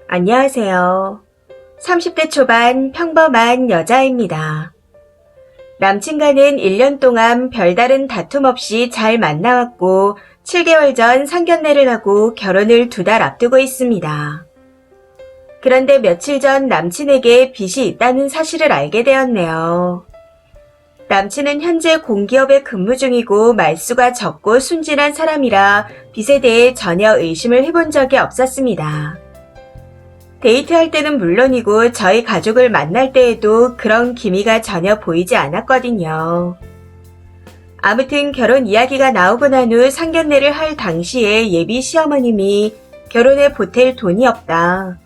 안녕하세요. 30대 초반 평범한 여자입니다. 남친과는 1년 동안 별다른 다툼 없이 잘 만나왔고 7개월 전 상견례를 하고 결혼을 2달 앞두고 있습니다. 그런데 며칠 전 남친에게 빚이 있다는 사실을 알게 되었네요. 남친은 현재 공기업에 근무 중이고 말수가 적고 순진한 사람이라 빚에 대해 전혀 의심을 해본 적이 없었습니다. 데이트할 때는 물론이고 저희 가족을 만날 때에도 그런 기미가 전혀 보이지 않았거든요. 아무튼 결혼 이야기가 나오고 난 후 상견례를 할 당시에 예비 시어머님이 결혼에 보탤 돈이 없다.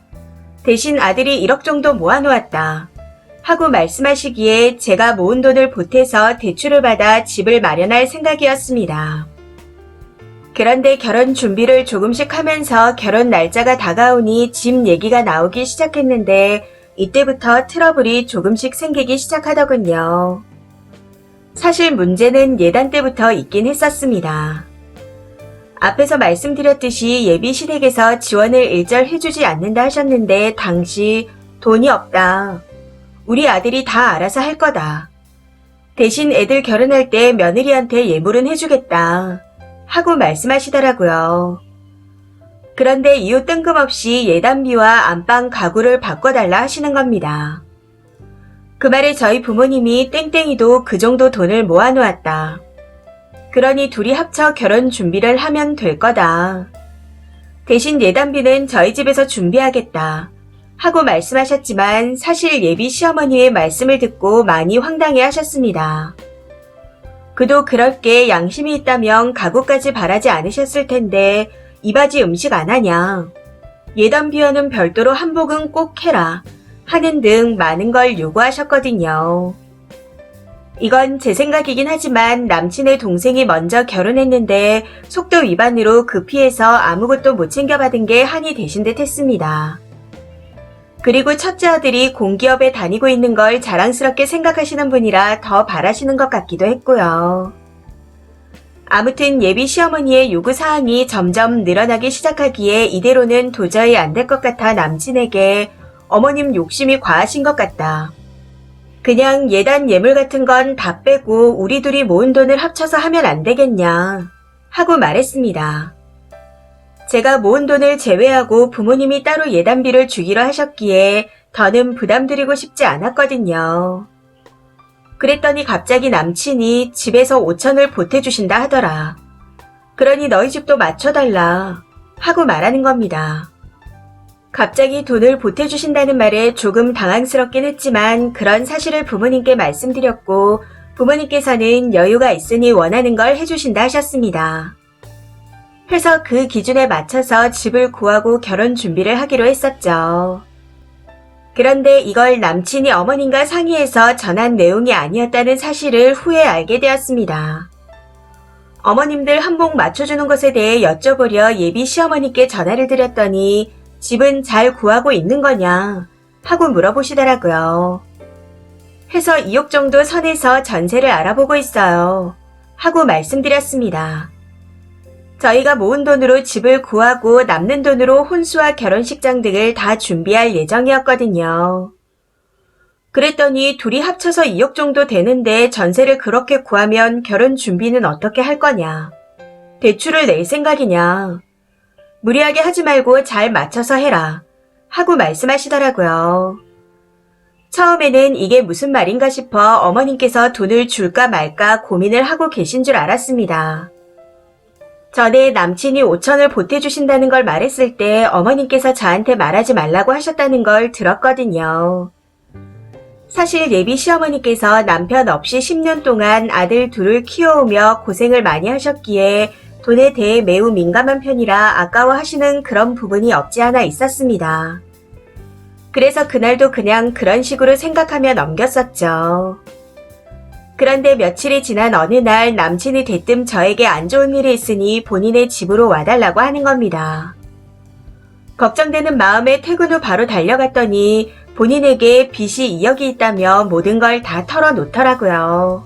대신 아들이 1억 정도 모아놓았다. 하고 말씀하시기에 제가 모은 돈을 보태서 대출을 받아 집을 마련할 생각이었습니다. 그런데 결혼 준비를 조금씩 하면서 결혼 날짜가 다가오니 집 얘기가 나오기 시작했는데 이때부터 트러블이 조금씩 생기기 시작하더군요. 사실 문제는 예단 때부터 있긴 했었습니다. 앞에서 말씀드렸듯이 예비 시댁에서 지원을 일절 해주지 않는다 하셨는데 당시 돈이 없다. 우리 아들이 다 알아서 할 거다. 대신 애들 결혼할 때 며느리한테 예물은 해주겠다. 하고 말씀하시더라고요. 그런데 이후 뜬금없이 예단비와 안방 가구를 바꿔달라 하시는 겁니다. 그 말에 저희 부모님이 땡땡이도 그 정도 돈을 모아놓았다. 그러니 둘이 합쳐 결혼 준비를 하면 될 거다. 대신 예단비는 저희 집에서 준비하겠다. 하고 말씀하셨지만 사실 예비 시어머니의 말씀을 듣고 많이 황당해 하셨습니다. 그도 그럴 게 양심이 있다면 가구까지 바라지 않으셨을 텐데 이바지 음식 안 하냐. 예단비와는 별도로 한복은 꼭 해라. 하는 등 많은 걸 요구하셨거든요. 이건 제 생각이긴 하지만 남친의 동생이 먼저 결혼했는데 속도 위반으로 급히해서 아무것도 못 챙겨받은 게 한이 되신 듯 했습니다. 그리고 첫째 아들이 공기업에 다니고 있는 걸 자랑스럽게 생각하시는 분이라 더 바라시는 것 같기도 했고요. 아무튼 예비 시어머니의 요구사항이 점점 늘어나기 시작하기에 이대로는 도저히 안 될 것 같아 남친에게 어머님 욕심이 과하신 것 같다. 그냥 예단 예물 같은 건 다 빼고 우리 둘이 모은 돈을 합쳐서 하면 안 되겠냐 하고 말했습니다. 제가 모은 돈을 제외하고 부모님이 따로 예단비를 주기로 하셨기에 더는 부담드리고 싶지 않았거든요. 그랬더니 갑자기 남친이 집에서 5천을 보태주신다 하더라. 그러니 너희 집도 맞춰달라 하고 말하는 겁니다. 갑자기 돈을 보태주신다는 말에 조금 당황스럽긴 했지만 그런 사실을 부모님께 말씀드렸고 부모님께서는 여유가 있으니 원하는 걸 해주신다 하셨습니다. 그래서 그 기준에 맞춰서 집을 구하고 결혼 준비를 하기로 했었죠. 그런데 이걸 남친이 어머님과 상의해서 전한 내용이 아니었다는 사실을 후에 알게 되었습니다. 어머님들 한복 맞춰주는 것에 대해 여쭤보려 예비 시어머니께 전화를 드렸더니 집은 잘 구하고 있는 거냐 하고 물어보시더라고요. 해서 2억 정도 선에서 전세를 알아보고 있어요. 하고 말씀드렸습니다. 저희가 모은 돈으로 집을 구하고 남는 돈으로 혼수와 결혼식장 등을 다 준비할 예정이었거든요. 그랬더니 둘이 합쳐서 2억 정도 되는데 전세를 그렇게 구하면 결혼 준비는 어떻게 할 거냐. 대출을 낼 생각이냐. 무리하게 하지 말고 잘 맞춰서 해라. 하고 말씀하시더라고요. 처음에는 이게 무슨 말인가 싶어 어머님께서 돈을 줄까 말까 고민을 하고 계신 줄 알았습니다. 전에 남친이 5천을 보태주신다는 걸 말했을 때 어머님께서 저한테 말하지 말라고 하셨다는 걸 들었거든요. 사실 예비 시어머니께서 남편 없이 10년 동안 아들 둘을 키워오며 고생을 많이 하셨기에 돈에 대해 매우 민감한 편이라 아까워하시는 그런 부분이 없지 않아 있었습니다. 그래서 그날도 그냥 그런 식으로 생각하며 넘겼었죠. 그런데 며칠이 지난 어느 날 남친이 대뜸 저에게 안 좋은 일이 있으니 본인의 집으로 와달라고 하는 겁니다. 걱정되는 마음에 퇴근 후 바로 달려갔더니 본인에게 빚이 2억이 있다며 모든 걸 다 털어놓더라고요.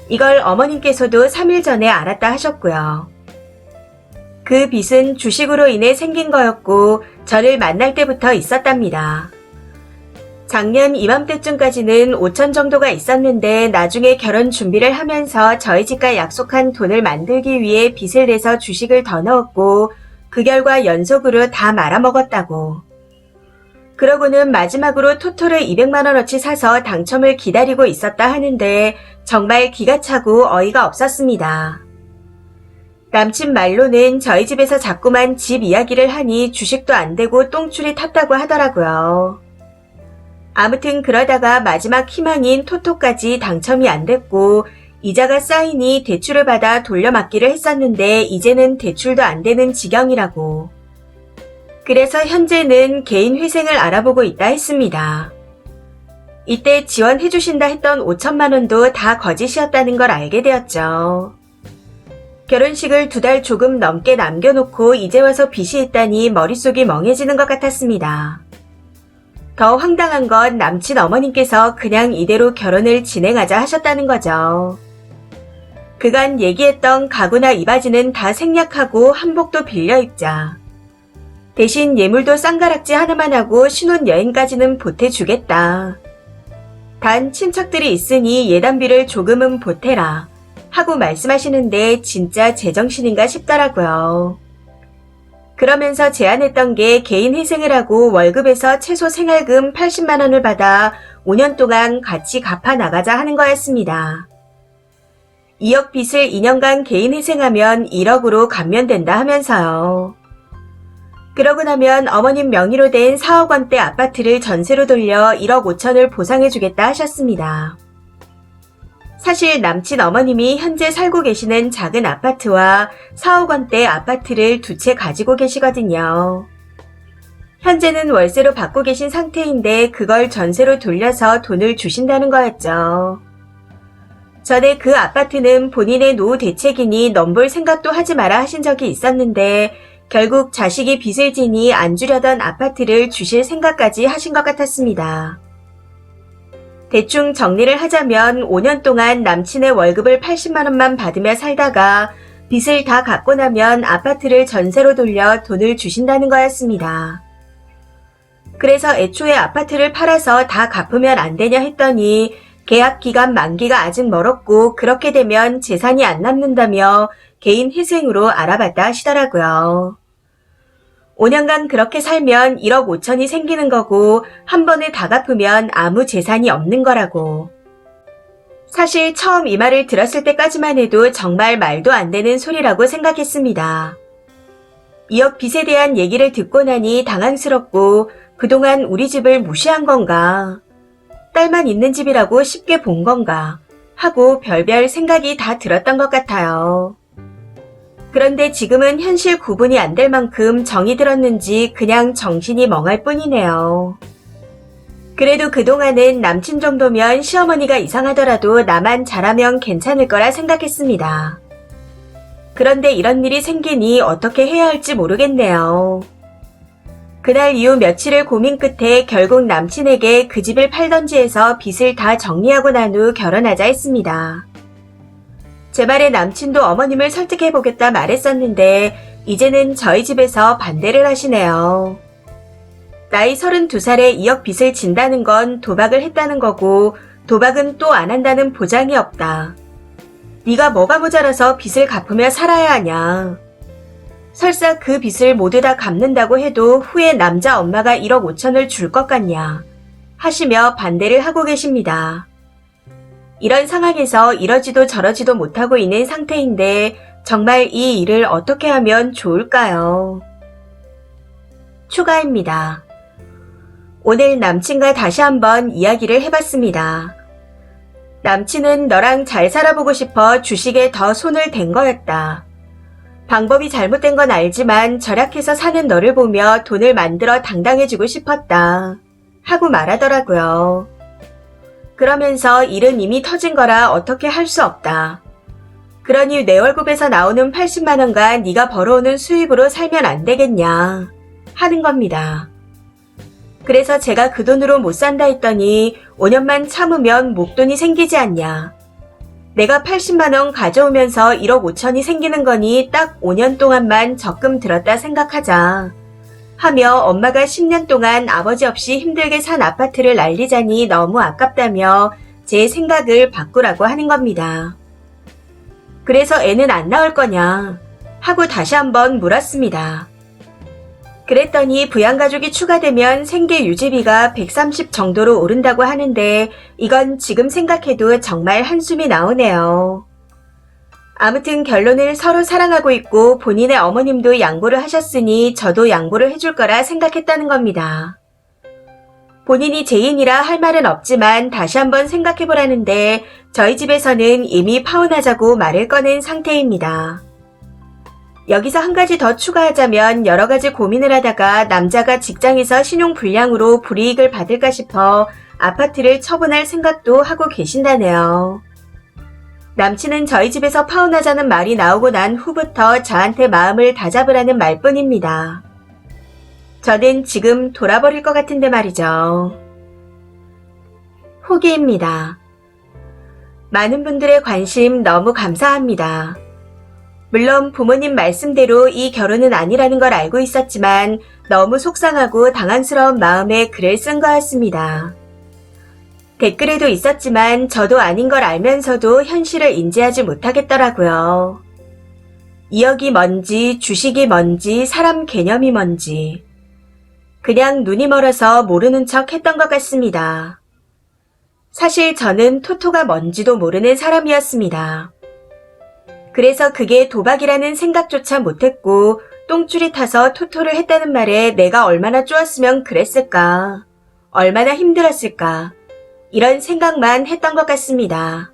이걸 어머님께서도 3일 전에 알았다 하셨고요. 그 빚은 주식으로 인해 생긴 거였고 저를 만날 때부터 있었답니다. 작년 이맘때쯤까지는 5천 정도가 있었는데 나중에 결혼 준비를 하면서 저희 집과 약속한 돈을 만들기 위해 빚을 내서 주식을 더 넣었고 그 결과 연속으로 다 말아먹었다고. 그러고는 마지막으로 토토를 200만 원어치 사서 당첨을 기다리고 있었다 하는데 정말 기가 차고 어이가 없었습니다. 남친 말로는 저희 집에서 자꾸만 집 이야기를 하니 주식도 안 되고 똥줄이 탔다고 하더라고요. 아무튼 그러다가 마지막 희망인 토토까지 당첨이 안 됐고 이자가 쌓이니 대출을 받아 돌려막기를 했었는데 이제는 대출도 안 되는 지경이라고. 그래서 현재는 개인 회생을 알아보고 있다 했습니다. 이때 지원해주신다 했던 5천만 원도 다 거짓이었다는 걸 알게 되었죠. 결혼식을 2달 조금 넘게 남겨놓고 이제 와서 빚이 있다니 머릿속이 멍해지는 것 같았습니다. 더 황당한 건 남친 어머님께서 그냥 이대로 결혼을 진행하자 하셨다는 거죠. 그간 얘기했던 가구나 이바지는 다 생략하고 한복도 빌려 입자. 대신 예물도 쌍가락지 하나만 하고 신혼여행까지는 보태주겠다. 단 친척들이 있으니 예단비를 조금은 보태라 하고 말씀하시는데 진짜 제정신인가 싶더라고요. 그러면서 제안했던 게 개인 회생을 하고 월급에서 최소 생활금 80만 원을 받아 5년 동안 같이 갚아 나가자 하는 거였습니다. 2억 빚을 2년간 개인 회생하면 1억으로 감면된다 하면서요. 그러고 나면 어머님 명의로 된 4억 원대 아파트를 전세로 돌려 1억 5천을 보상해주겠다 하셨습니다. 사실 남친 어머님이 현재 살고 계시는 작은 아파트와 4억 원대 아파트를 2채 가지고 계시거든요. 현재는 월세로 받고 계신 상태인데 그걸 전세로 돌려서 돈을 주신다는 거였죠. 전에 그 아파트는 본인의 노후 대책이니 넘볼 생각도 하지 마라 하신 적이 있었는데 결국 자식이 빚을 지니 안 주려던 아파트를 주실 생각까지 하신 것 같았습니다. 대충 정리를 하자면 5년 동안 남친의 월급을 80만 원만 받으며 살다가 빚을 다 갚고 나면 아파트를 전세로 돌려 돈을 주신다는 거였습니다. 그래서 애초에 아파트를 팔아서 다 갚으면 안 되냐 했더니 계약 기간 만기가 아직 멀었고 그렇게 되면 재산이 안 남는다며 개인 회생으로 알아봤다 하시더라고요. 5년간 그렇게 살면 1억 5천이 생기는 거고 한 번에 다 갚으면 아무 재산이 없는 거라고. 사실 처음 이 말을 들었을 때까지만 해도 정말 말도 안 되는 소리라고 생각했습니다. 2억 빚에 대한 얘기를 듣고 나니 당황스럽고 그동안 우리 집을 무시한 건가? 딸만 있는 집이라고 쉽게 본 건가? 하고 별별 생각이 다 들었던 것 같아요. 그런데 지금은 현실 구분이 안 될 만큼 정이 들었는지 그냥 정신이 멍할 뿐이네요. 그래도 그동안은 남친 정도면 시어머니가 이상하더라도 나만 잘하면 괜찮을 거라 생각했습니다. 그런데 이런 일이 생기니 어떻게 해야 할지 모르겠네요. 그날 이후 며칠을 고민 끝에 결국 남친에게 그 집을 팔던지 해서 빚을 다 정리하고 난 후 결혼하자 했습니다. 제 말에 남친도 어머님을 설득해보겠다 말했었는데 이제는 저희 집에서 반대를 하시네요. 나이 32살에 2억 빚을 진다는 건 도박을 했다는 거고 도박은 또 안 한다는 보장이 없다. 네가 뭐가 모자라서 빚을 갚으며 살아야 하냐. 설사 그 빚을 모두 다 갚는다고 해도 후에 남자 엄마가 1억 5천을 줄 것 같냐 하시며 반대를 하고 계십니다. 이런 상황에서 이러지도 저러지도 못하고 있는 상태인데 정말 이 일을 어떻게 하면 좋을까요? 추가입니다. 오늘 남친과 다시 한번 이야기를 해봤습니다. 남친은 너랑 잘 살아보고 싶어 주식에 더 손을 댄 거였다. 방법이 잘못된 건 알지만 절약해서 사는 너를 보며 돈을 만들어 당당해지고 싶었다. 하고 말하더라고요. 그러면서 일은 이미 터진 거라 어떻게 할 수 없다. 그러니 내 월급에서 나오는 80만 원과 네가 벌어오는 수입으로 살면 안 되겠냐 하는 겁니다. 그래서 제가 그 돈으로 못 산다 했더니 5년만 참으면 목돈이 생기지 않냐. 내가 80만 원 가져오면서 1억 5천이 생기는 거니 딱 5년 동안만 적금 들었다 생각하자. 하며 엄마가 10년 동안 아버지 없이 힘들게 산 아파트를 날리자니 너무 아깝다며 제 생각을 바꾸라고 하는 겁니다. 그래서 애는 안 낳을 거냐 하고 다시 한번 물었습니다. 그랬더니 부양가족이 추가되면 생계 유지비가 130 정도로 오른다고 하는데 이건 지금 생각해도 정말 한숨이 나오네요. 아무튼 결론은 서로 사랑하고 있고 본인의 어머님도 양보를 하셨으니 저도 양보를 해줄 거라 생각했다는 겁니다. 본인이 제인이라 할 말은 없지만 다시 한번 생각해보라는데 저희 집에서는 이미 파혼하자고 말을 꺼낸 상태입니다. 여기서 한 가지 더 추가하자면 여러 가지 고민을 하다가 남자가 직장에서 신용불량으로 불이익을 받을까 싶어 아파트를 처분할 생각도 하고 계신다네요. 남친은 저희 집에서 파혼하자는 말이 나오고 난 후부터 저한테 마음을 다잡으라는 말뿐입니다. 저는 지금 돌아버릴 것 같은데 말이죠. 후기입니다. 많은 분들의 관심 너무 감사합니다. 물론 부모님 말씀대로 이 결혼은 아니라는 걸 알고 있었지만 너무 속상하고 당황스러운 마음에 글을 쓴 거였습니다. 댓글에도 있었지만 저도 아닌 걸 알면서도 현실을 인지하지 못하겠더라고요. 2억이 뭔지, 주식이 뭔지, 사람 개념이 뭔지. 그냥 눈이 멀어서 모르는 척 했던 것 같습니다. 사실 저는 토토가 뭔지도 모르는 사람이었습니다. 그래서 그게 도박이라는 생각조차 못했고 똥줄이 타서 토토를 했다는 말에 내가 얼마나 쪼았으면 그랬을까, 얼마나 힘들었을까 이런 생각만 했던 것 같습니다.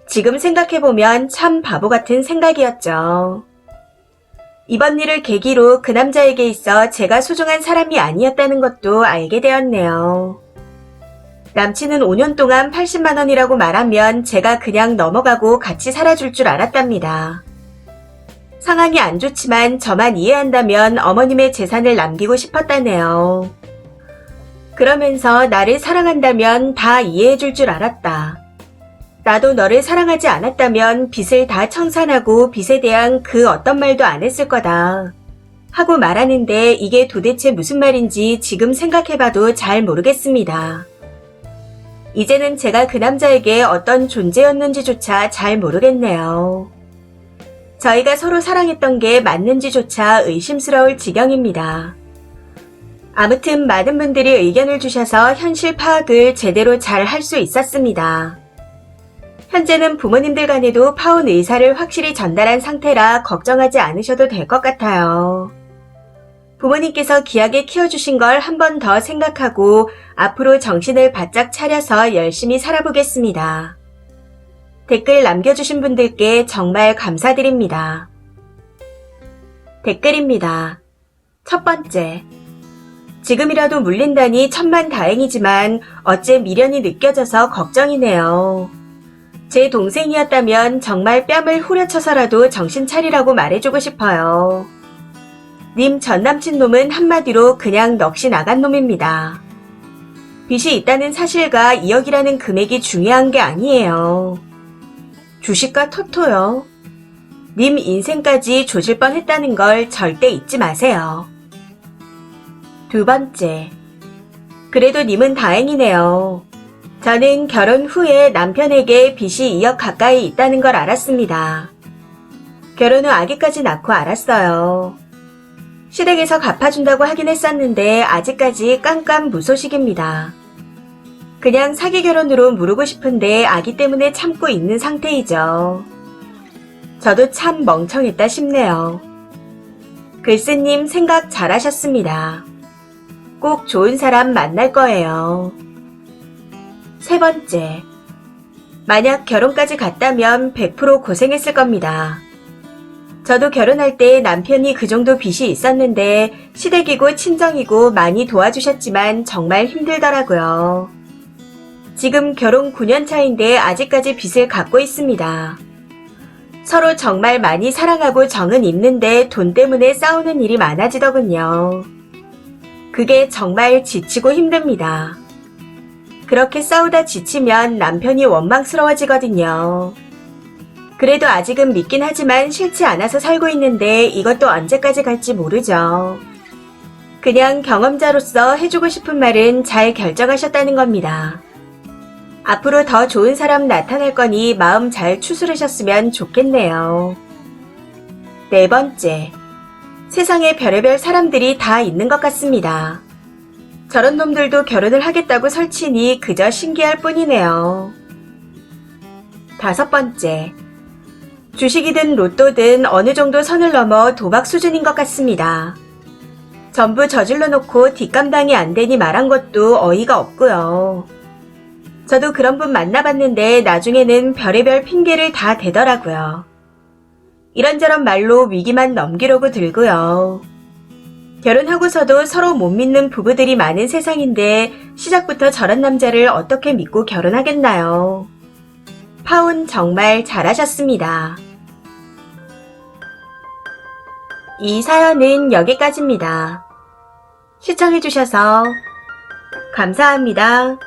지금 생각해보면 참 바보 같은 생각이었죠. 이번 일을 계기로 그 남자에게 있어 제가 소중한 사람이 아니었다는 것도 알게 되었네요. 남친은 5년 동안 80만 원이라고 말하면 제가 그냥 넘어가고 같이 살아줄 줄 알았답니다. 상황이 안 좋지만 저만 이해한다면 어머님의 재산을 남기고 싶었다네요. 그러면서 나를 사랑한다면 다 이해해줄 줄 알았다. 나도 너를 사랑하지 않았다면 빚을 다 청산하고 빚에 대한 그 어떤 말도 안 했을 거다. 하고 말하는데 이게 도대체 무슨 말인지 지금 생각해봐도 잘 모르겠습니다. 이제는 제가 그 남자에게 어떤 존재였는지조차 잘 모르겠네요. 저희가 서로 사랑했던 게 맞는지조차 의심스러울 지경입니다. 아무튼 많은 분들이 의견을 주셔서 현실 파악을 제대로 잘 할 수 있었습니다. 현재는 부모님들 간에도 파혼 의사를 확실히 전달한 상태라 걱정하지 않으셔도 될 것 같아요. 부모님께서 귀하게 키워주신 걸 한 번 더 생각하고 앞으로 정신을 바짝 차려서 열심히 살아보겠습니다. 댓글 남겨주신 분들께 정말 감사드립니다. 댓글입니다. 첫 번째. 지금이라도 물린다니 천만다행이지만 어째 미련이 느껴져서 걱정이네요. 제 동생이었다면 정말 뺨을 후려쳐서라도 정신 차리라고 말해주고 싶어요. 님 전남친 놈은 한마디로 그냥 넋이 나간 놈입니다. 빚이 있다는 사실과 2억이라는 금액이 중요한 게 아니에요. 주식과 토토요. 님 인생까지 조질 뻔했다는 걸 절대 잊지 마세요. 두 번째. 그래도 님은 다행이네요. 저는 결혼 후에 남편에게 빚이 2억 가까이 있다는 걸 알았습니다. 결혼 후 아기까지 낳고 알았어요. 시댁에서 갚아준다고 하긴 했었는데 아직까지 깜깜무소식입니다. 그냥 사기 결혼으로 무르고 싶은데 아기 때문에 참고 있는 상태이죠. 저도 참 멍청했다 싶네요. 글쓰님 생각 잘하셨습니다. 꼭 좋은 사람 만날 거예요. 세 번째. 만약 결혼까지 갔다면 100% 고생했을 겁니다. 저도 결혼할 때 남편이 그 정도 빚이 있었는데 시댁이고 친정이고 많이 도와주셨지만 정말 힘들더라고요. 지금 결혼 9년 차인데 아직까지 빚을 갖고 있습니다. 서로 정말 많이 사랑하고 정은 있는데 돈 때문에 싸우는 일이 많아지더군요. 그게 정말 지치고 힘듭니다. 그렇게 싸우다 지치면 남편이 원망스러워지거든요. 그래도 아직은 믿긴 하지만 싫지 않아서 살고 있는데 이것도 언제까지 갈지 모르죠. 그냥 경험자로서 해주고 싶은 말은 잘 결정하셨다는 겁니다. 앞으로 더 좋은 사람 나타날 거니 마음 잘 추스르셨으면 좋겠네요. 네 번째, 세상에 별의별 사람들이 다 있는 것 같습니다. 저런 놈들도 결혼을 하겠다고 설치니 그저 신기할 뿐이네요. 다섯 번째, 주식이든 로또든 어느 정도 선을 넘어 도박 수준인 것 같습니다. 전부 저질러 놓고 뒷감당이 안 되니 말한 것도 어이가 없고요. 저도 그런 분 만나봤는데 나중에는 별의별 핑계를 다 대더라고요. 이런저런 말로 위기만 넘기려고 들고요. 결혼하고서도 서로 못 믿는 부부들이 많은 세상인데 시작부터 저런 남자를 어떻게 믿고 결혼하겠나요? 파혼 정말 잘하셨습니다. 이 사연은 여기까지입니다. 시청해주셔서 감사합니다.